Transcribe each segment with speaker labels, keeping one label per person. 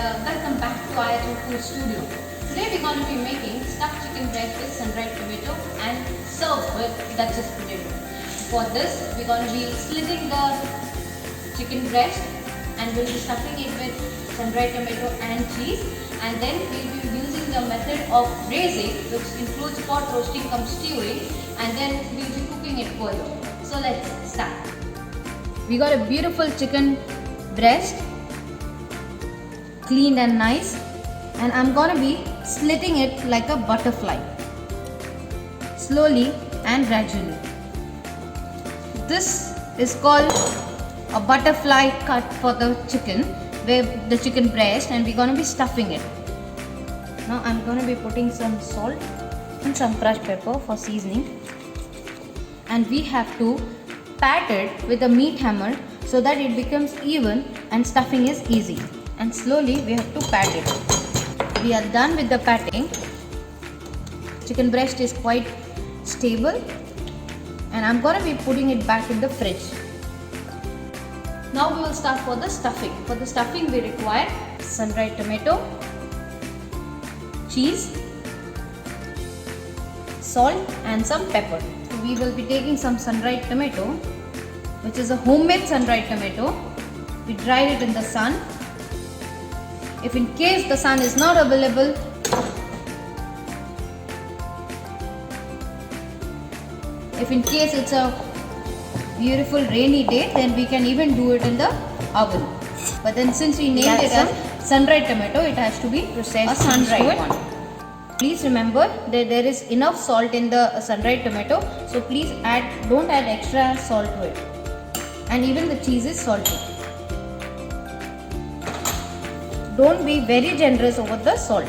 Speaker 1: welcome back to IHM Food Studio. Today we're going to be making stuffed chicken breast with sun-dried tomato and served with Duchess potato. For this we're going to be slitting the chicken breast and we'll be stuffing it with sun-dried tomato and cheese, and then we'll be using the method of braising, which includes pot roasting cum stewing, and then we'll be cooking it further. So let's start. We got a beautiful chicken breast, cleaned and nice, and I'm gonna be slitting it like a butterfly, slowly and gradually. This is called a butterfly cut for the chicken, where the chicken breast, and we're gonna be stuffing it. Now I'm gonna be putting some salt and some crushed pepper for seasoning, and we have to pat it with a meat hammer so that it becomes even and stuffing is easy. And slowly we have to pat it. We are done with the patting. Chicken breast is quite stable, and I'm gonna be putting it back in the fridge. Now we will start for the stuffing. For the stuffing we require sun-dried tomato, cheese, salt and some pepper. So we will be taking some sun-dried tomato, which is a homemade sun-dried tomato. We dried it in the sun. If in case the sun is not available, if in case it's a beautiful rainy day, then we can even do it in the oven. But then since we named it as sun-dried tomato, it has to be a sun-dried one. Please remember that there is enough salt in the sun-dried tomato, so please don't add extra salt to it. And even the cheese is salty. Don't be very generous over the salt.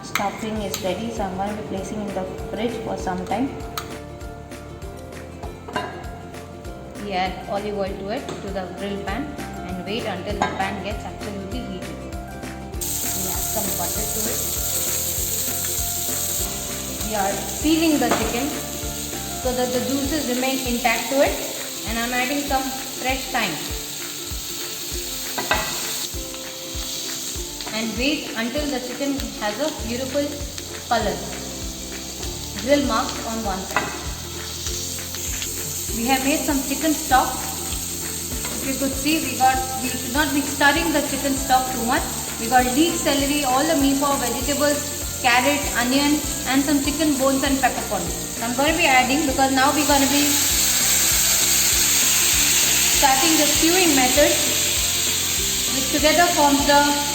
Speaker 1: Stuffing is ready, so I'm going to be placing in the fridge for some time. We add olive oil to it, to the grill pan, and wait until the pan gets absolutely heated. We add some butter to it. We are sealing the chicken so that the juices remain intact to it, and I'm adding some fresh thyme. And wait until the chicken has a beautiful color. Grill marks on one side. We have made some chicken stock. If you could see, we should not be stirring the chicken stock too much. We got leek celery, all the meatball vegetables, carrot, onion, and some chicken bones and peppercorns. So I'm going to be adding, because now we're going to be starting the stewing method, which together forms the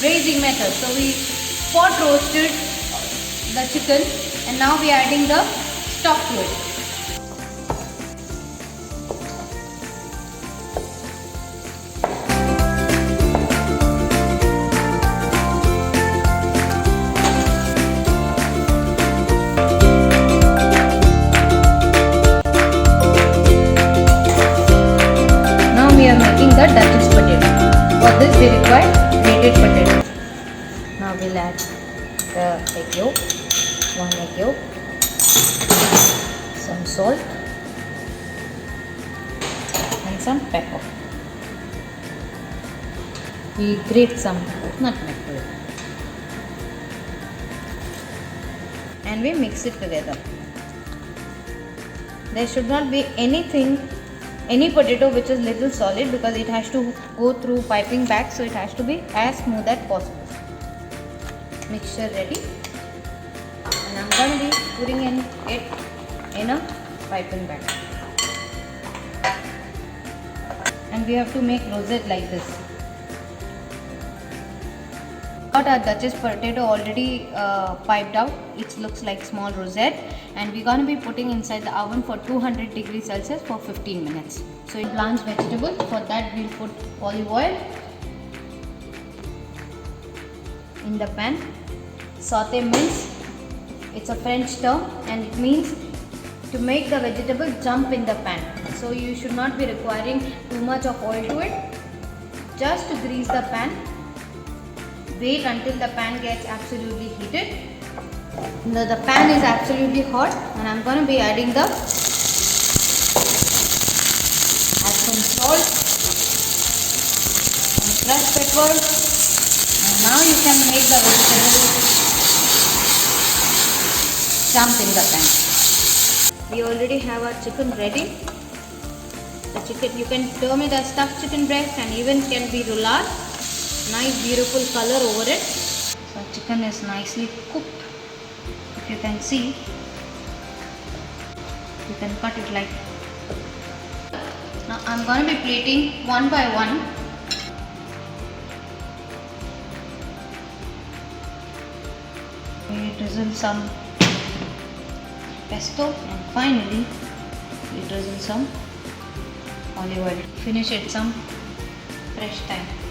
Speaker 1: braising method. So we pot roasted the chicken, and now we are adding the stock to it. Now we are making the Duchess potato. For this we require grated potato. Now we'll add the egg yolk, one egg yolk, some salt and some pepper. We grate some nutmeg to it and we mix it together. There should not be any potato which is little solid, because it has to go through piping bag, so it has to be as smooth as possible. Mixture ready, and I'm going to be putting it in a piping bag, and we have to make rosette like this. Got our Duchess potato already piped out. It looks like small rosette, and we're going to be putting inside the oven for 200 degrees Celsius for 15 minutes. So in blanch vegetable, for that we'll put olive oil in the pan, Saute means it's a French term and it means to make the vegetable jump in the pan. So you should not be requiring too much of oil to it. Just to grease the pan. Wait until the pan gets absolutely heated. Now the pan is absolutely hot and I'm going to be adding add some salt, some crushed pepper, and now you can make the vegetable jump in the pan. We already have our chicken ready. The chicken, you can term it as stuffed chicken breast and even can be roulade. Nice beautiful color over it. So chicken is nicely cooked. If you can see, you can cut it like. Now I'm going to be plating one by one. We drizzle some pesto and finally we drizzle some olive oil. Finish it some fresh thyme.